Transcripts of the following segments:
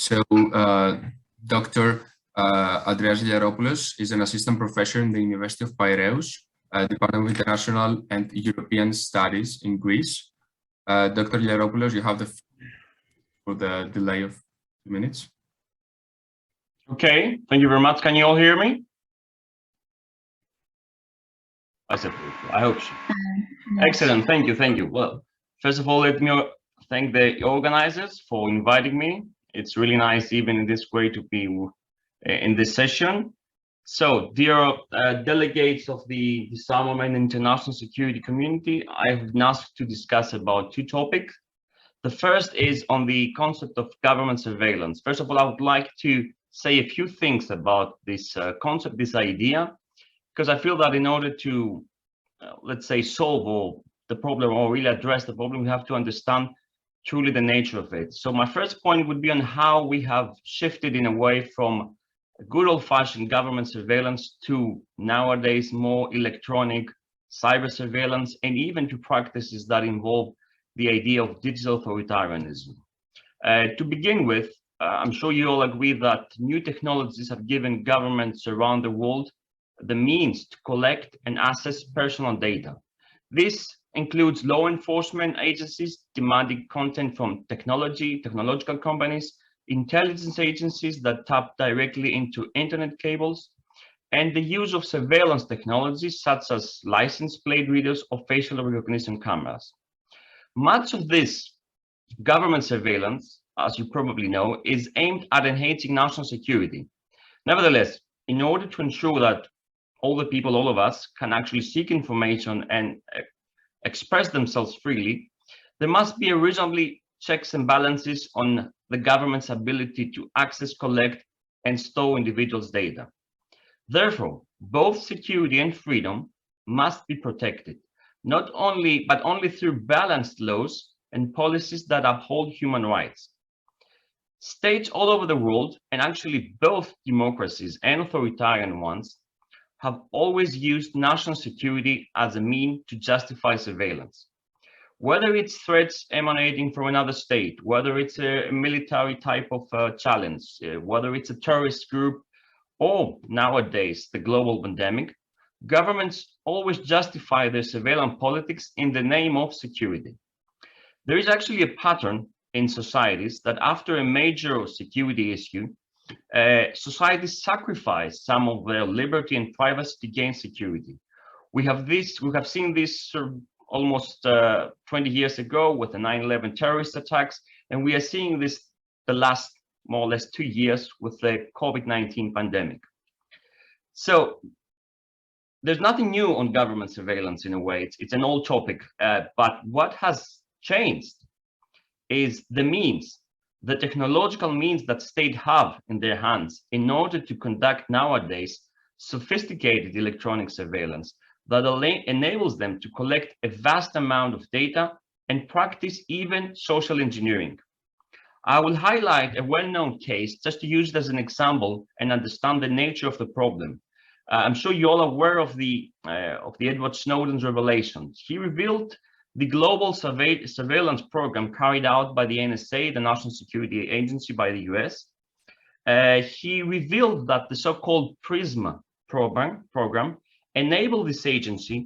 So Dr. Andreas Liaropoulos is an assistant professor in the University of Piraeus, Department of International and European Studies in Greece. Dr. Liaropoulos, you have the for the delay of 2 minutes. Okay, thank you very much. Can you all hear me? I hope so. Excellent, thank you. Well, first of all, let me thank the organizers for inviting me. It's really nice, even in this way, to be in this session. So, dear delegates of the disarmament and international security community, I have been asked to discuss about two topics. The first is on the concept of government surveillance. First of all, I would like to say a few things about this concept, this idea, because I feel that in order to, let's say, solve the problem or really address the problem, we have to understand truly the nature of it. So my first point would be on how we have shifted in a way from good old-fashioned government surveillance to nowadays more electronic cyber surveillance, and even to practices that involve the idea of digital authoritarianism. To begin with, I'm sure you all agree that new technologies have given governments around the world the means to collect and access personal data. This includes law enforcement agencies demanding content from technological companies, intelligence agencies that tap directly into internet cables, and the use of surveillance technologies such as license plate readers or facial recognition cameras. Much of this government surveillance, as you probably know, is aimed at enhancing national security. Nevertheless, in order to ensure that all the people, all of us, can actually seek information and express themselves freely, there must be a reasonably checks and balances on the government's ability to access, collect, and store individuals' data. Therefore, both security and freedom must be protected, but only through balanced laws and policies that uphold human rights. States all over the world, and actually both democracies and authoritarian ones, have always used national security as a means to justify surveillance. Whether it's threats emanating from another state, whether it's a military type of challenge, whether it's a terrorist group, or nowadays the global pandemic, governments always justify their surveillance politics in the name of security. There is actually a pattern in societies that after a major security issue, societies sacrifice some of their liberty and privacy to gain security. We have seen this almost 20 years ago with the 9/11 terrorist attacks, and we are seeing this the last more or less 2 years with the COVID-19 pandemic. So there's nothing new on government surveillance in a way. It's an old topic, but what has changed is the means, the technological means that states have in their hands in order to conduct nowadays sophisticated electronic surveillance that enables them to collect a vast amount of data and practice even social engineering. I will highlight a well-known case just to use it as an example and understand the nature of the problem. I'm sure you're all aware of the Edward Snowden's revelations. He revealed the global surveillance program carried out by the NSA, the National Security Agency by the US. He revealed that the so-called PRISM program enabled this agency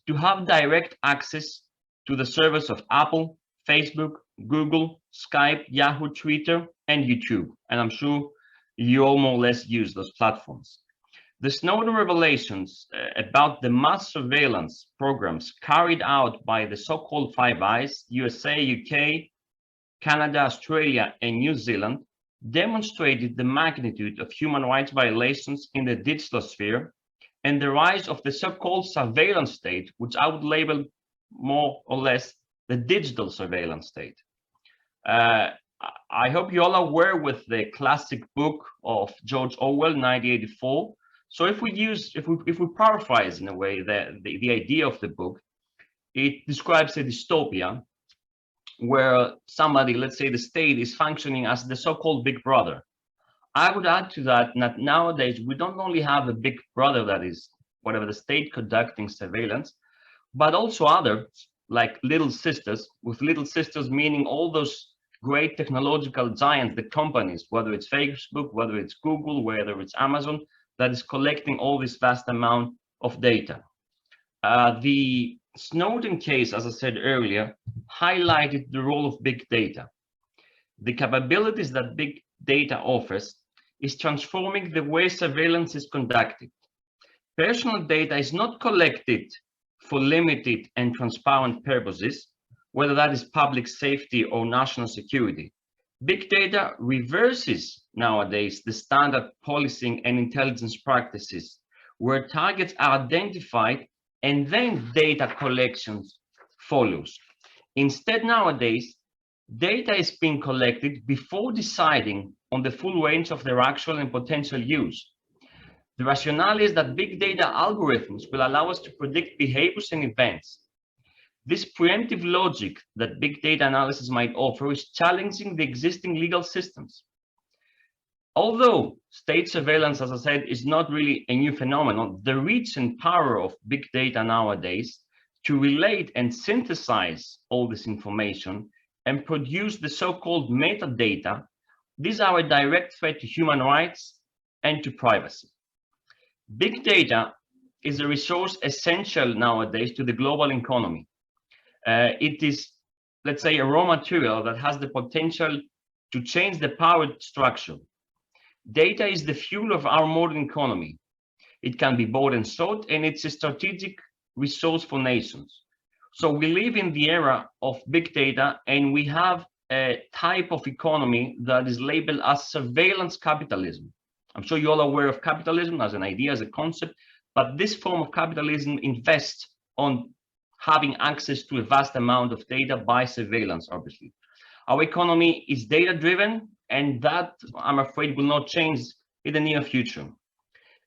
to have direct access to the servers of Apple, Facebook, Google, Skype, Yahoo, Twitter, and YouTube. And I'm sure you all more or less use those platforms. The Snowden revelations about the mass surveillance programs carried out by the so-called Five Eyes, USA, UK, Canada, Australia, and New Zealand, demonstrated the magnitude of human rights violations in the digital sphere and the rise of the so-called surveillance state, which I would label more or less the digital surveillance state. I hope you're all aware with the classic book of George Orwell, 1984. So if we paraphrase in a way the idea of the book, it describes a dystopia where somebody, let's say the state, is functioning as the so-called big brother. I would add to that nowadays we don't only have a big brother that is whatever the state conducting surveillance, but also others like little sisters, with little sisters meaning all those great technological giants, the companies, whether it's Facebook, whether it's Google, whether it's Amazon, that is collecting all this vast amount of data. The Snowden case, as I said earlier, highlighted the role of big data. The capabilities that big data offers is transforming the way surveillance is conducted. Personal data is not collected for limited and transparent purposes, whether that is public safety or national security. Big data reverses nowadays the standard policing and intelligence practices, where targets are identified and then data collections follows. Instead, nowadays, data is being collected before deciding on the full range of their actual and potential use. The rationale is that big data algorithms will allow us to predict behaviors and events. This preemptive logic that big data analysis might offer is challenging the existing legal systems. Although state surveillance, as I said, is not really a new phenomenon, the reach and power of big data nowadays to relate and synthesize all this information and produce the so-called metadata, these are a direct threat to human rights and to privacy. Big data is a resource essential nowadays to the global economy. It is, let's say, a raw material that has the potential to change the power structure. Data is the fuel of our modern economy. It can be bought and sold, and it's a strategic resource for nations. So we live in the era of big data, and we have a type of economy that is labeled as surveillance capitalism. I'm sure you're all aware of capitalism as an idea, as a concept, but this form of capitalism invests on having access to a vast amount of data by surveillance, obviously. Our economy is data-driven, and that, I'm afraid, will not change in the near future.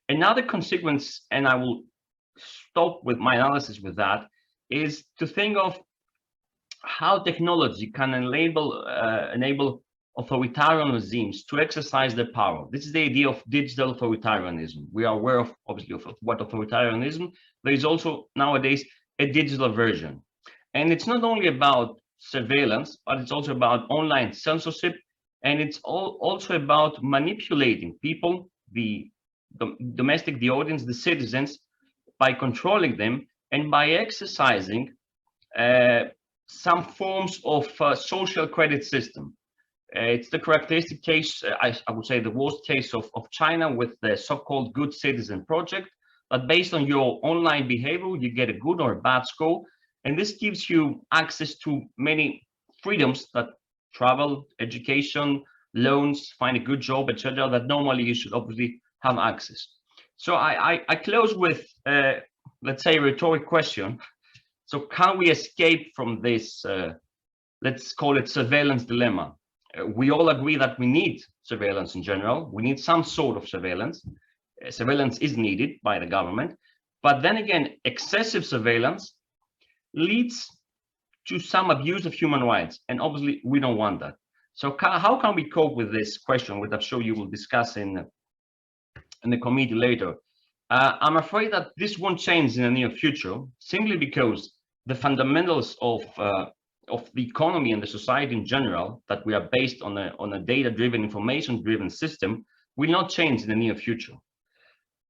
Another consequence, and I will stop with my analysis with that, is to think of how technology can enable authoritarian regimes to exercise their power. This is the idea of digital authoritarianism. We are aware of, obviously, of what authoritarianism. There is also nowadays a digital version. And it's not only about surveillance, but it's also about online censorship. And it's also about manipulating people, the domestic, the audience, the citizens, by controlling them and by exercising some forms of social credit system. It's the characteristic case, I would say the worst case of China with the so-called good citizen project, that based on your online behavior, you get a good or a bad score. And this gives you access to many freedoms, that travel, education, loans, find a good job, etc., that normally you should obviously have access. So I close with, let's say, a rhetoric question. So can we escape from this, let's call it surveillance dilemma? We all agree that we need surveillance in general. We need some sort of surveillance. Surveillance is needed by the government. But then again, excessive surveillance leads to some abuse of human rights. And obviously, we don't want that. So how can we cope with this question, which I'm sure you will discuss in the committee later? I'm afraid that this won't change in the near future, simply because the fundamentals of the economy and the society in general, that we are based on a data-driven, information-driven system, will not change in the near future.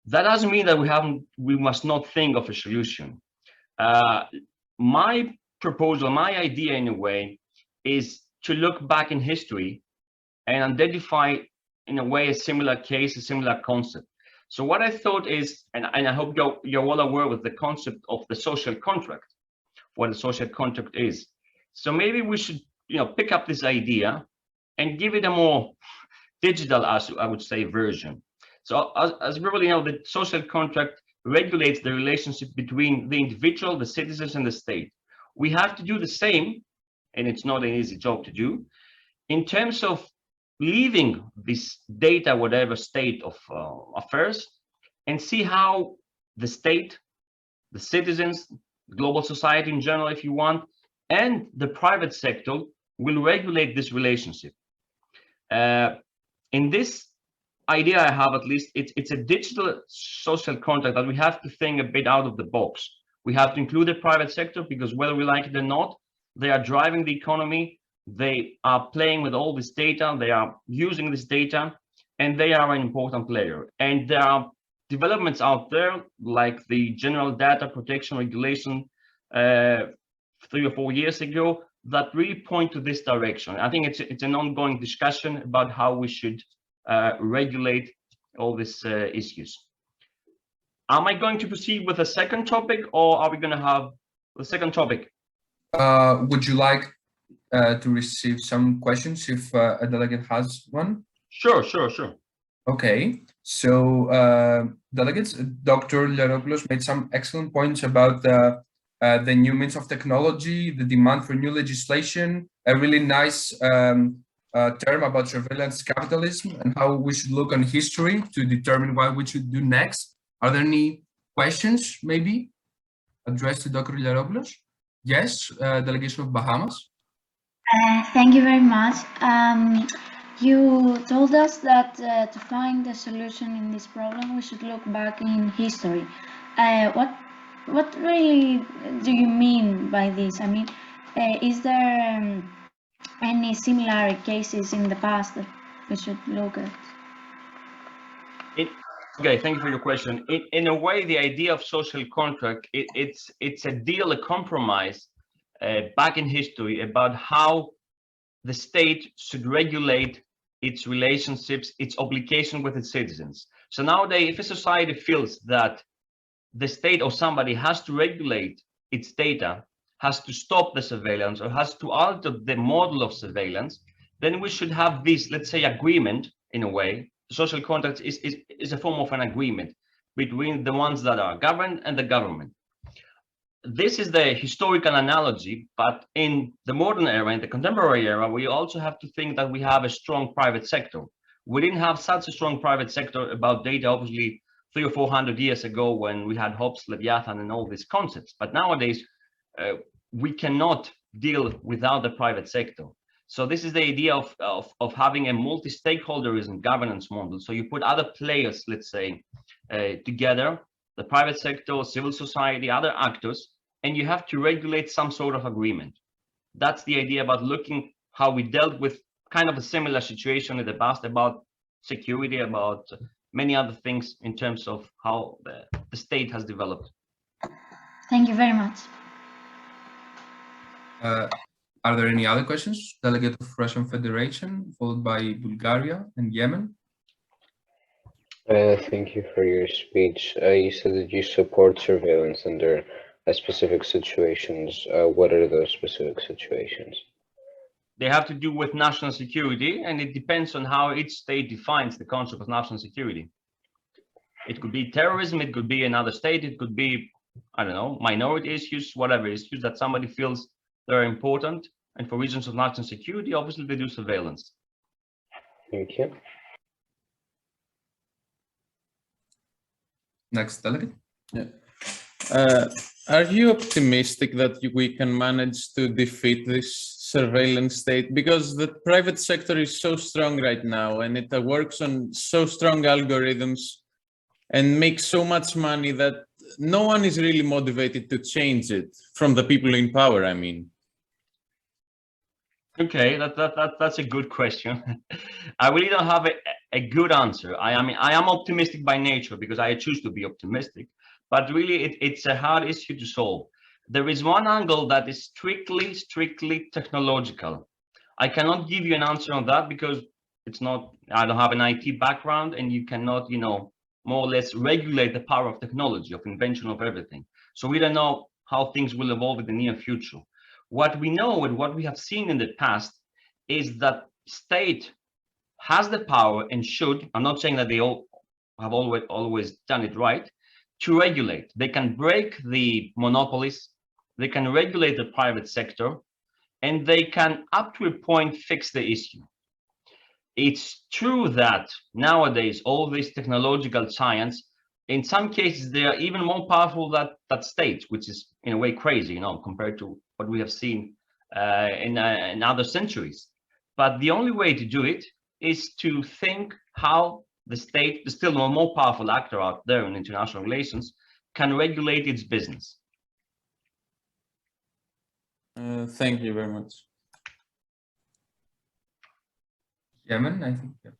That doesn't mean that we must not think of a solution. My proposal, my idea in a way, is to look back in history and identify in a way a similar case, a similar concept. So what I thought is, and I hope you're well aware with the concept of the social contract, what a social contract is. So maybe we should, pick up this idea and give it a more digital, as I would say, version. So as you probably know, the social contract regulates the relationship between the individual, the citizens, and the state. We have to do the same, and it's not an easy job to do, in terms of leaving this data, whatever state of affairs, and see how the state, the citizens, global society in general, if you want, and the private sector will regulate this relationship. In this idea I have, at least, it's a digital social contract that we have to think a bit out of the box. We have to include the private sector, because whether we like it or not, they are driving the economy. They are playing with all this data, they are using this data, and they are an important player. And there are developments out there, like the General Data Protection Regulation 3 or 4 years ago, that really point to this direction. I think it's an ongoing discussion about how we should regulate all these issues. Am I going to proceed with a second topic, or are we going to have the second topic? Would you like to receive some questions if a delegate has one? Sure. Okay, so delegates, Dr. Liaropoulos made some excellent points about the new means of technology, the demand for new legislation, a really nice term about surveillance capitalism and how we should look on history to determine what we should do next. Are there any questions maybe addressed to Dr. Liaropoulos? Yes, delegation of Bahamas. Thank you very much. You told us that to find a solution in this problem, we should look back in history. What really do you mean by this? I mean, is there any similar cases in the past that we should look at? Okay, thank you for your question. In a way, the idea of social contract, it's a deal, a compromise back in history about how the state should regulate its relationships, its obligation with its citizens. So nowadays, if a society feels that the state or somebody has to regulate its data, has to stop the surveillance, or has to alter the model of surveillance, then we should have this, let's say, agreement in a way. Social contract is a form of an agreement between the ones that are governed and the government. This is the historical analogy, but in the modern era, in the contemporary era, we also have to think that we have a strong private sector. We didn't have such a strong private sector about data, obviously, 300 or 400 years ago when we had Hobbes, Leviathan, and all these concepts. But nowadays, we cannot deal without the private sector. So this is the idea of having a multi-stakeholderism governance model. So you put other players, let's say, together, the private sector, civil society, other actors, and you have to regulate some sort of agreement. That's the idea about looking how we dealt with kind of a similar situation in the past about security, about many other things in terms of how the state has developed. Thank you very much. Are there any other questions? Delegate of Russian Federation, followed by Bulgaria and Yemen. Thank you for your speech. You said that you support surveillance under specific situations. What are those specific situations? They have to do with national security, and it depends on how each state defines the concept of national security. It could be terrorism, it could be another state, it could be, I don't know, minority issues, whatever issues that somebody feels they're important, and for reasons of national security, obviously they do surveillance. Thank you. Next delegate. Yeah. Are you optimistic that we can manage to defeat this surveillance state? Because the private sector is so strong right now, and it works on so strong algorithms and makes so much money that no one is really motivated to change it from the people in power, I mean. Okay, that's a good question. I really don't have a good answer. I am optimistic by nature because I choose to be optimistic, but really it's a hard issue to solve. There is one angle that is strictly technological. I cannot give you an answer on that because I don't have an IT background, and you cannot, more or less regulate the power of technology, of invention of everything. So we don't know how things will evolve in the near future. What we know and what we have seen in the past is that state has the power and should, I'm not saying that they all have always done it right, to regulate. They can break the monopolies, they can regulate the private sector, and they can, up to a point, fix the issue. It's true that nowadays, all this technological science, in some cases, they are even more powerful than states, which is in a way crazy, compared to what we have seen in other centuries. But the only way to do it is to think how the state, the still more powerful actor out there in international relations, can regulate its business. Thank you very much. Yemen, I think. Yeah.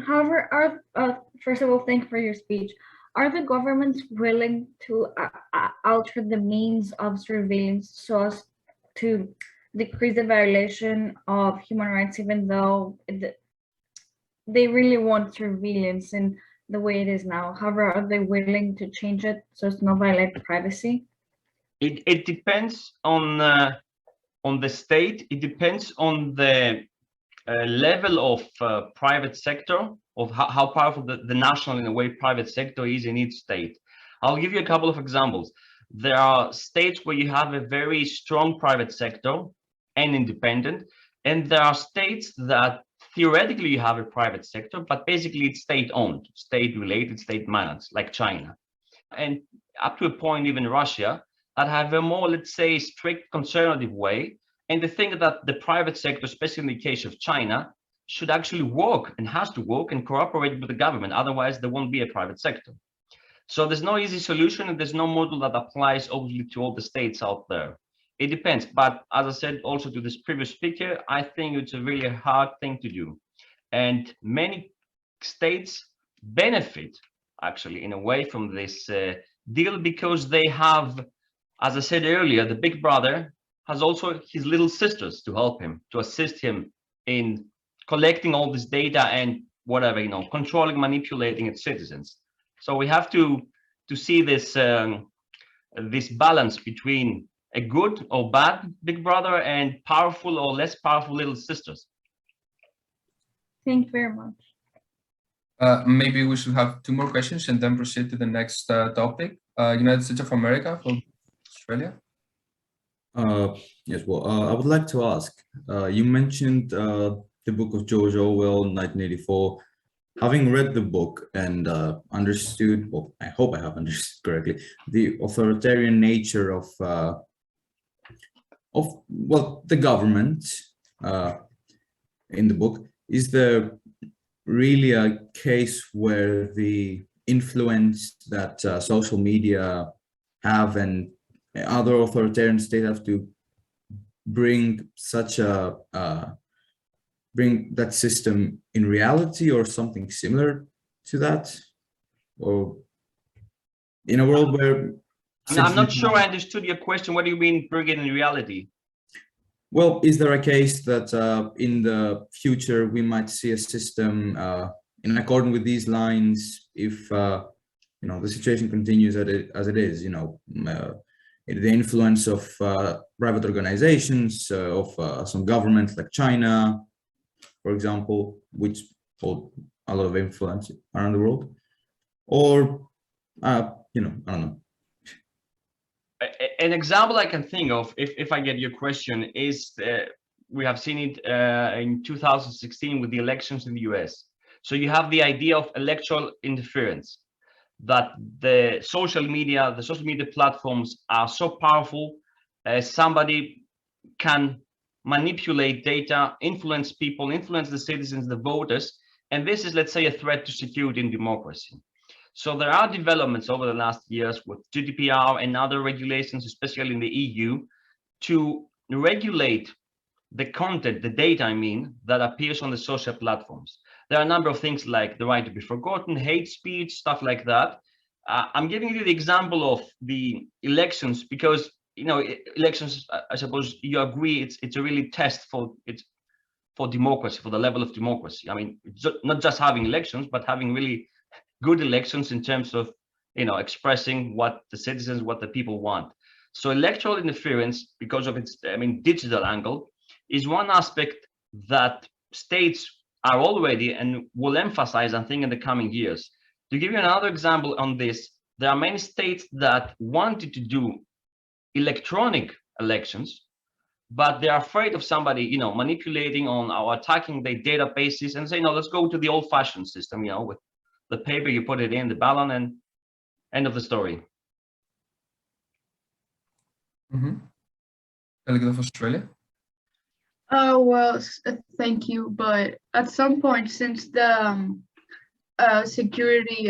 However, first of all, thank you for your speech. Are the governments willing to alter the means of surveillance so as to decrease the violation of human rights, even though they really want surveillance in the way it is now? However, are they willing to change it so as to not violate privacy? It depends on the state. It depends on the level of private sector, of how powerful the national, in a way, private sector is in each state. I'll give you a couple of examples. There are states where you have a very strong private sector and independent, and there are states that theoretically you have a private sector, but basically it's state-owned, state-related, state-managed, like China. And up to a point, even Russia, that have a more, let's say, strict conservative way. And they think that the private sector, especially in the case of China, should actually work and has to work and cooperate with the government. Otherwise, there won't be a private sector. So there's no easy solution, and there's no model that applies obviously to all the states out there. It depends. But as I said also to this previous speaker, I think it's a really hard thing to do. And many states benefit actually in a way from this deal, because they have, as I said earlier, the big brother has also his little sisters to help him, to assist him in collecting all this data and whatever, controlling, manipulating its citizens. So we have to see this this balance between a good or bad big brother and powerful or less powerful little sisters. Thank you very much. Maybe we should have 2 more questions and then proceed to the next topic. United States of America for Australia. Yes, well, I would like to ask, you mentioned the book of George Orwell, 1984. Having read the book and understood, well, I hope I have understood correctly, the authoritarian nature of the government in the book, is there really a case where the influence that social media have and other authoritarian states have to bring such a bring that system in reality, or something similar to that, or in a world where I'm not sure I understood your question. What do you mean bring it in reality? Well, is there a case that in the future we might see a system in accordance with these lines, if the situation continues as it is, the influence of private organizations, of some governments like China, for example, which hold a lot of influence around the world, or I don't know. An example I can think of, if I get your question, is we have seen it in 2016 with the elections in the US. So you have the idea of electoral interference, that the social media platforms are so powerful, somebody can manipulate data, influence people, influence the citizens, the voters, and this is, let's say, a threat to security and democracy. So there are developments over the last years with GDPR and other regulations, especially in the EU, to regulate the content, the data, that appears on the social platforms. There are a number of things like the right to be forgotten, hate speech, stuff like that. I'm giving you the example of the elections because, elections, I suppose you agree, it's a really test for democracy, for the level of democracy. It's not just having elections, but having really good elections in terms of, expressing what the citizens, what the people want. So electoral interference, because of its, digital angle, is one aspect that states are already and will emphasize, I think, in the coming years. To give you another example on this, there are many states that wanted to do electronic elections, but they're afraid of somebody, manipulating on or attacking their databases and say, no, let's go to the old-fashioned system, with the paper, you put it in the ballot, and end of the story. Delegate of Australia. Well, thank you. But at some point, since the security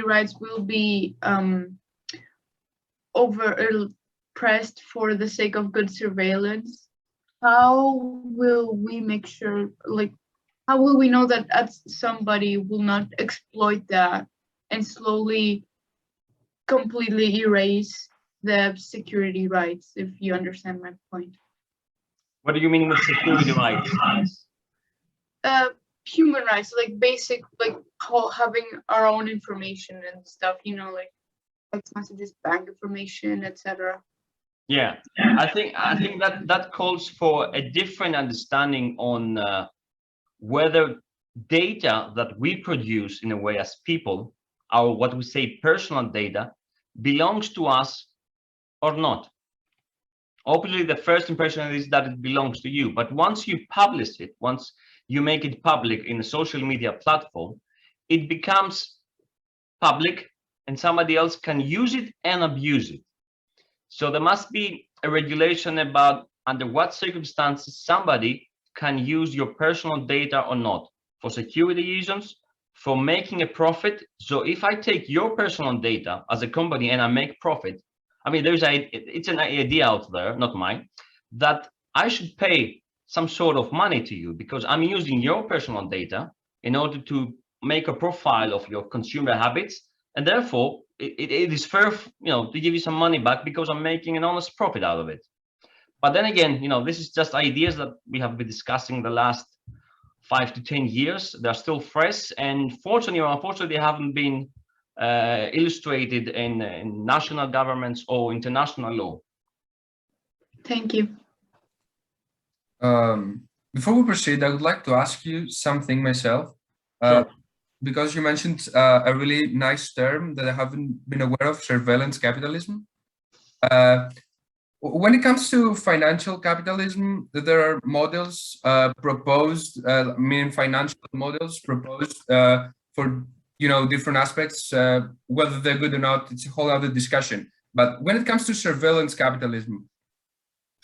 rights will be pressed for the sake of good surveillance, how will we make sure, like, how will we know that somebody will not exploit that and slowly completely erase the security rights, if you understand my point? What do you mean with security rights? Human rights, like basic, like having our own information and stuff, you know, like text messages, bank information, etc. Yeah, I think that calls for a different understanding on whether data that we produce in a way as people, our what we say personal data, belongs to us or not. Obviously, the first impression is that it belongs to you, but once you publish it, once you make it public in a social media platform, it becomes public and somebody else can use it and abuse it. So there must be a regulation about under what circumstances somebody can use your personal data or not, for security reasons, for making a profit. So if I take your personal data as a company and I make profit, I mean, it's an idea out there, not mine, that I should pay some sort of money to you because I'm using your personal data in order to make a profile of your consumer habits, and therefore it is fair, you know, to give you some money back because I'm making an honest profit out of it. But then again, you know, this is just ideas that we have been discussing the last 5 to 10 years. They're still fresh, and fortunately or unfortunately, they haven't been illustrated in national governments or international law. Thank you. Before we proceed, I would like to ask you something myself. Sure. Because you mentioned a really nice term that I haven't been aware of, surveillance capitalism. When it comes to financial capitalism, there are models proposed, financial models proposed for, you know, different aspects, whether they're good or not, it's a whole other discussion. But when it comes to surveillance capitalism,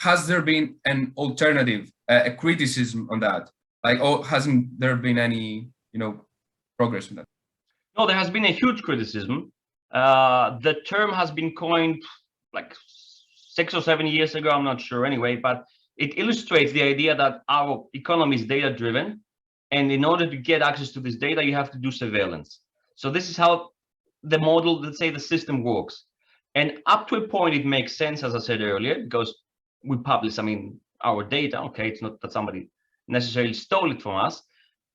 has there been an alternative, a criticism on that? Like, or hasn't there been any, you know, progress in that? No, there has been a huge criticism. The term has been coined like 6 or 7 years ago, I'm not sure anyway, but it illustrates the idea that our economy is data driven. And in order to get access to this data, you have to do surveillance. So this is how the model, let's say the system works. And up to a point, it makes sense, as I said earlier, because we publish, I mean, our data, okay, it's not that somebody necessarily stole it from us,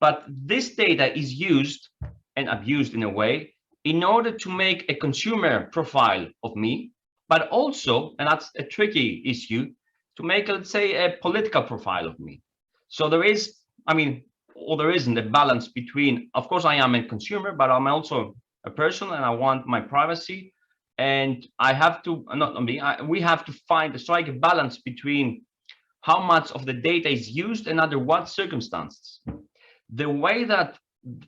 but this data is used and abused in a way in order to make a consumer profile of me, but also, and that's a tricky issue, to make, let's say, a political profile of me. So there is, I mean, or there isn't a balance between, of course, I am a consumer, but I'm also a person and I want my privacy. And I have to, not me, we have to strike a balance between how much of the data is used and under what circumstances. The way that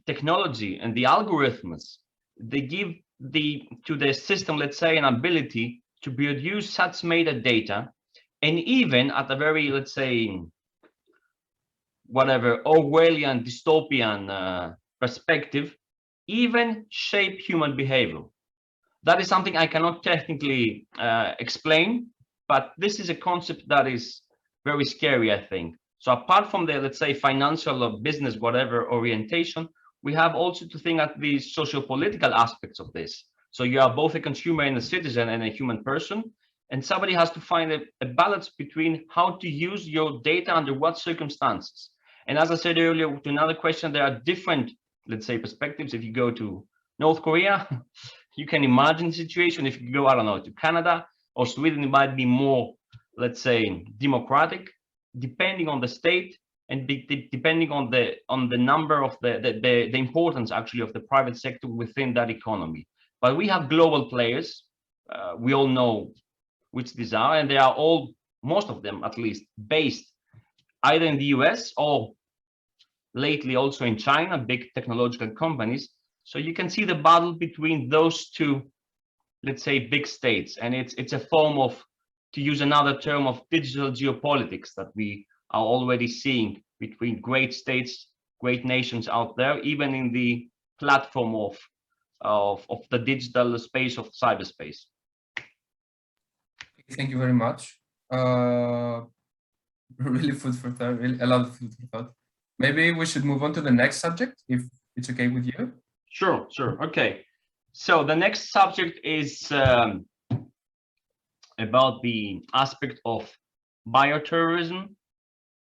technology and the algorithms, they give to the system, let's say, an ability to produce such metadata, and even at a very, let's say, whatever Orwellian dystopian perspective, even shape human behavior. That is something I cannot technically explain, but this is a concept that is very scary, I think. So apart from the, let's say, financial or business, whatever orientation, we have also to think at the socio-political aspects of this. So you are both a consumer and a citizen and a human person, and somebody has to find a balance between how to use your data under what circumstances. And as I said earlier, to another question, there are different, let's say, perspectives. If you go to North Korea, you can imagine the situation. If you go, I don't know, to Canada or Sweden, it might be more, let's say, democratic, depending on the state and depending on the number of the importance actually of the private sector within that economy. But we have global players. We all know which these are, and they are all, most of them at least, based either in the US or lately also in China, big technological companies. So you can see the battle between those two, let's say, big states. And it's a form of, to use another term, of digital geopolitics that we are already seeing between great states, great nations out there, even in the platform of the digital space of cyberspace. Thank you very much. really food for thought, really a lot of food for thought. Maybe we should move on to the next subject, if it's okay with you. Sure, sure. Okay. So the next subject is about the aspect of bioterrorism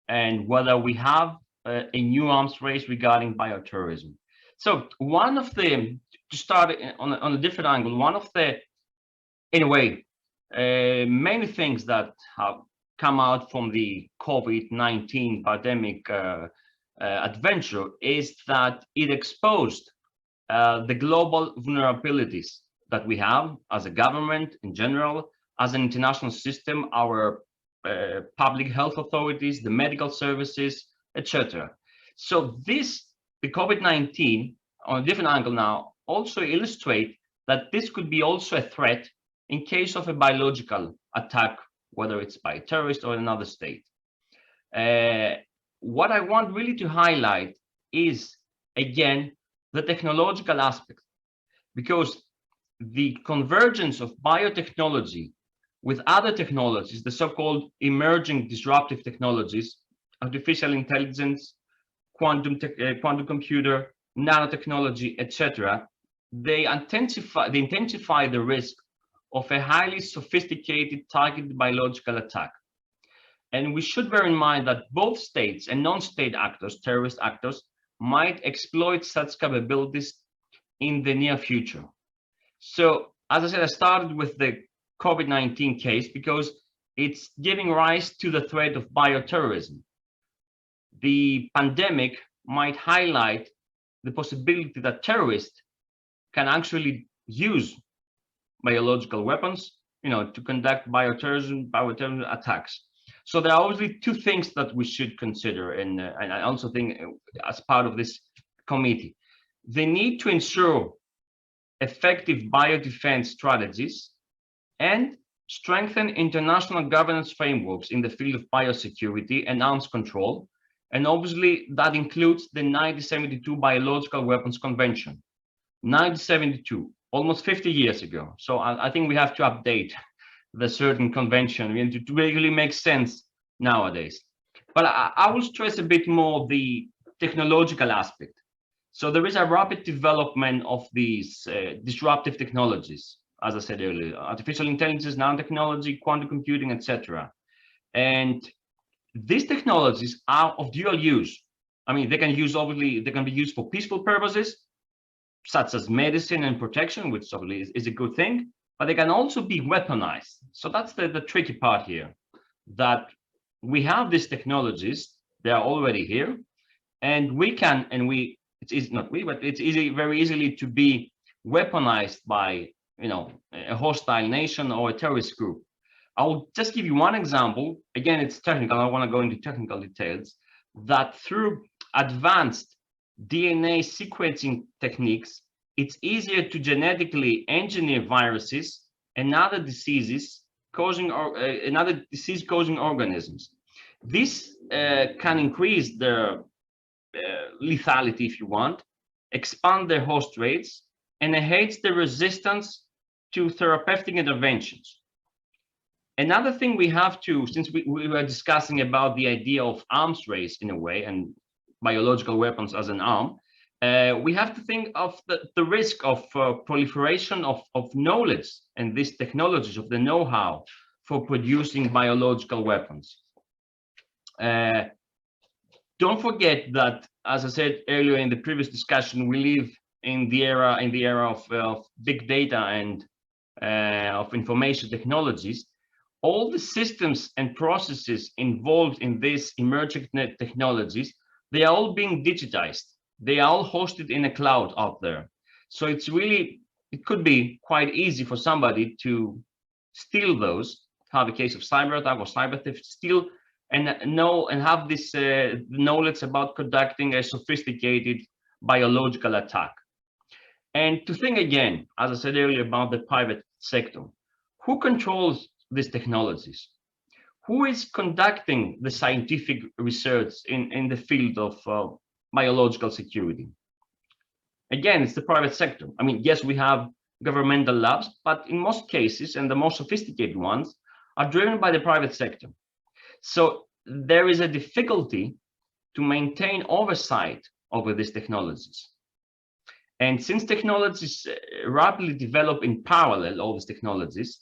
and whether we have a new arms race regarding bioterrorism. So one of the, to start on a different angle, one of the, in a way, many things that have come out from the COVID-19 pandemic adventure is that it exposed the global vulnerabilities that we have as a government in general, as an international system, our public health authorities, the medical services, etc. So this, the COVID-19, on a different angle now, also illustrate that this could be also a threat in case of a biological attack, whether it's by a terrorist or another state. What I want really to highlight is, again, the technological aspect, because the convergence of biotechnology with other technologies, the so-called emerging disruptive technologies, artificial intelligence, quantum computer, nanotechnology, etc., they intensify the risk of a highly sophisticated targeted biological attack. And we should bear in mind that both states and non-state actors, terrorist actors, might exploit such capabilities in the near future. So, as I said, I started with the COVID-19 case because it's giving rise to the threat of bioterrorism. The pandemic might highlight the possibility that terrorists can actually use biological weapons, to conduct bioterrorism attacks. So there are obviously two things that we should consider, and I also think as part of this committee, the need to ensure effective biodefense strategies and strengthen international governance frameworks in the field of biosecurity and arms control. And obviously that includes the 1972 Biological Weapons Convention. 1972, almost 50 years ago. So I think we have to update the certain convention to really make sense nowadays. But I will stress a bit more the technological aspect. So there is a rapid development of these disruptive technologies, as I said earlier, artificial intelligence, nanotechnology, quantum computing, etc. And these technologies are of dual use. I mean, they can be used for peaceful purposes, such as medicine and protection, which obviously is a good thing, but they can also be weaponized. So that's the tricky part here, that we have these technologies, they are already here, and it's easy, very easily to be weaponized by, a hostile nation or a terrorist group. I will just give you one example. Again, it's technical, I don't want to go into technical details, that through advanced DNA sequencing techniques, it's easier to genetically engineer viruses and other disease-causing organisms. This can increase their lethality, if you want, expand their host rates, and enhance the resistance to therapeutic interventions. Another thing we have to, since we were discussing about the idea of arms race in a way, and biological weapons as an arm, we have to think of the risk of proliferation of knowledge and these technologies, of the know-how for producing biological weapons. Don't forget that, as I said earlier in the previous discussion, we live in the era of big data and of information technologies. All the systems and processes involved in these emerging technologies, they are all being digitized. They are all hosted in a cloud out there. So it could be quite easy for somebody to steal those, have a case of cyber attack or cyber theft, steal and have this knowledge about conducting a sophisticated biological attack. And to think again, as I said earlier, about the private sector, who controls these technologies? Who is conducting the scientific research in the field of biological security? Again, it's the private sector. I mean, yes, we have governmental labs, but in most cases, and the most sophisticated ones, are driven by the private sector. So there is a difficulty to maintain oversight over these technologies. And since technologies rapidly develop in parallel, all these technologies,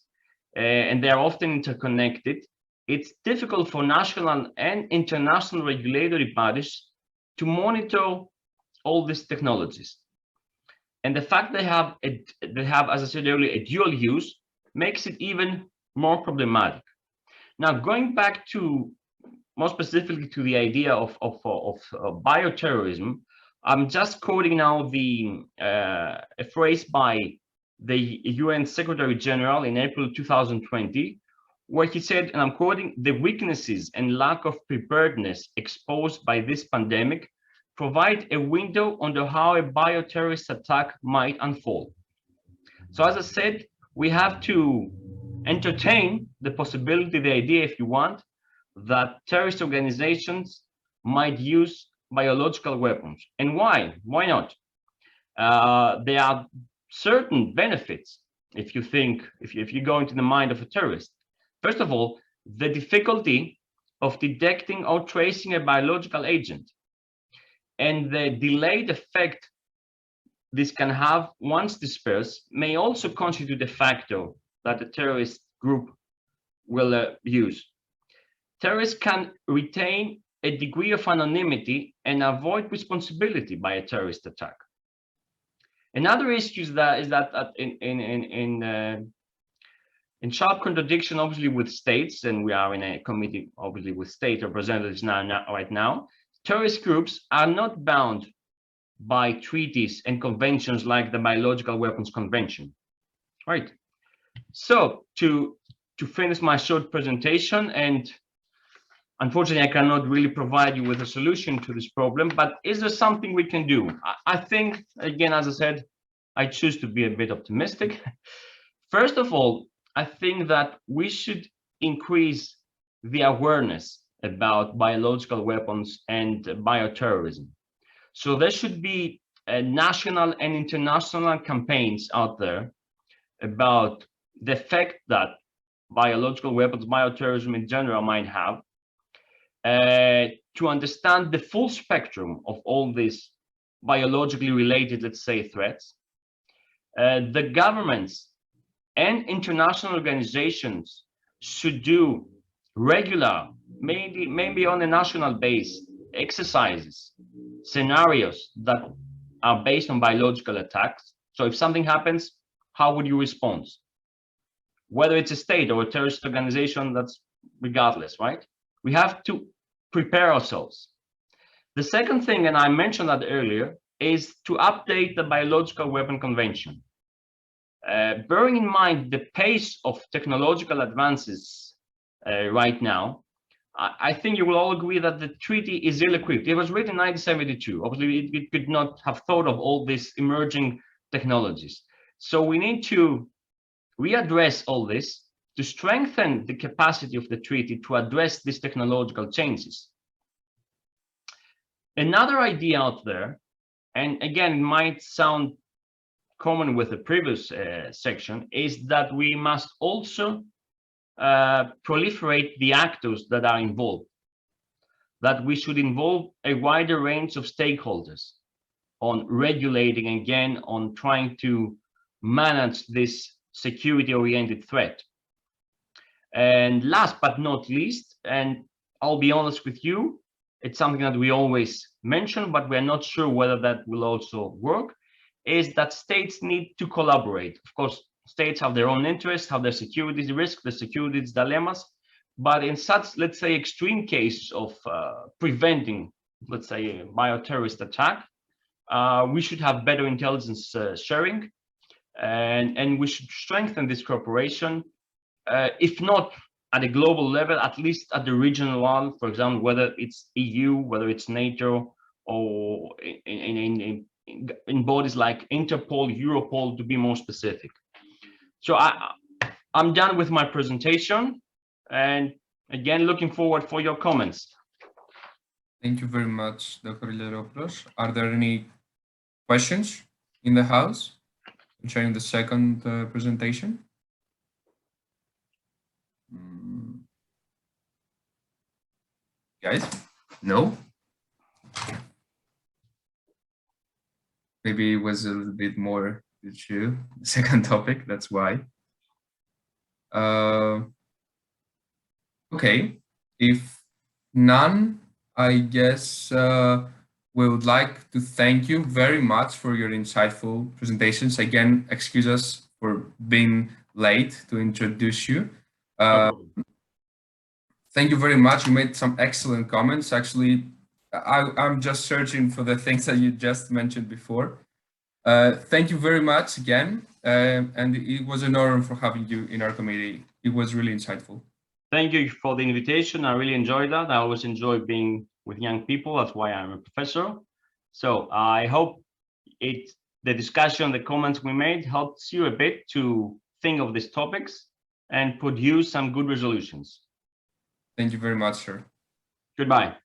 and they are often interconnected, it's difficult for national and international regulatory bodies to monitor all these technologies. And the fact they have, as I said earlier, a dual use makes it even more problematic. Now, going back to more specifically to the idea of bioterrorism, I'm just quoting now a phrase by the UN Secretary General in April 2020, where he said, and I'm quoting, "The weaknesses and lack of preparedness exposed by this pandemic provide a window onto how a bioterrorist attack might unfold." So as I said, we have to entertain the possibility, the idea, if you want, that terrorist organizations might use biological weapons. And why? Why not? There are certain benefits if you think, if you go into the mind of a terrorist. First of all, the difficulty of detecting or tracing a biological agent and the delayed effect this can have once dispersed may also constitute a factor that the terrorist group will use. Terrorists can retain a degree of anonymity and avoid responsibility by a terrorist attack. Another issue is that in sharp contradiction, obviously, with states, and we are in a committee, obviously, with state representatives right now, terrorist groups are not bound by treaties and conventions like the Biological Weapons Convention, right? So to finish my short presentation, and unfortunately, I cannot really provide you with a solution to this problem, but is there something we can do? I think, again, as I said, I choose to be a bit optimistic. First of all, I think that we should increase the awareness about biological weapons and bioterrorism. So there should be national and international campaigns out there about the effect that biological weapons, bioterrorism in general might have, to understand the full spectrum of all these biologically related, let's say, threats. The governments and international organizations should do regular, maybe on a national base, exercises, scenarios that are based on biological attacks. So if something happens, how would you respond? Whether it's a state or a terrorist organization, that's regardless, right? We have to prepare ourselves. The second thing, and I mentioned that earlier, is to update the Biological Weapon Convention. Bearing in mind the pace of technological advances right now, I think you will all agree that the treaty is ill-equipped. It was written in 1972. Obviously, it could not have thought of all these emerging technologies. So we need to readdress all this to strengthen the capacity of the treaty to address these technological changes. Another idea out there, and again, it might sound common with the previous section, is that we must also proliferate the actors that are involved, that we should involve a wider range of stakeholders on regulating, again, on trying to manage this security-oriented threat. And last but not least, and I'll be honest with you, it's something that we always mention, but we're not sure whether that will also work, is that states need to collaborate. Of course, states have their own interests, have their security risks, their security dilemmas, but in such, let's say, extreme cases of preventing, let's say, a bioterrorist attack, we should have better intelligence sharing, and we should strengthen this cooperation, if not at a global level, at least at the regional one, for example, whether it's EU, whether it's NATO, or in bodies like Interpol, Europol, to be more specific. So I'm done with my presentation, and again, looking forward for your comments. Thank you very much, Dr. Liaropoulos. Are there any questions in the house concerning the second presentation? Guys, no? Maybe it was a little bit more to chew. The second topic, that's why. Okay, if none, I guess we would like to thank you very much for your insightful presentations. Again, excuse us for being late to introduce you. Thank you very much. You made some excellent comments. Actually, I'm just searching for the things that you just mentioned before. Thank you very much again. And it was an honor for having you in our committee. It was really insightful. Thank you for the invitation. I really enjoyed that. I always enjoy being with young people. That's why I'm a professor. So I hope the discussion, the comments we made helps you a bit to think of these topics and produce some good resolutions. Thank you very much, sir. Goodbye.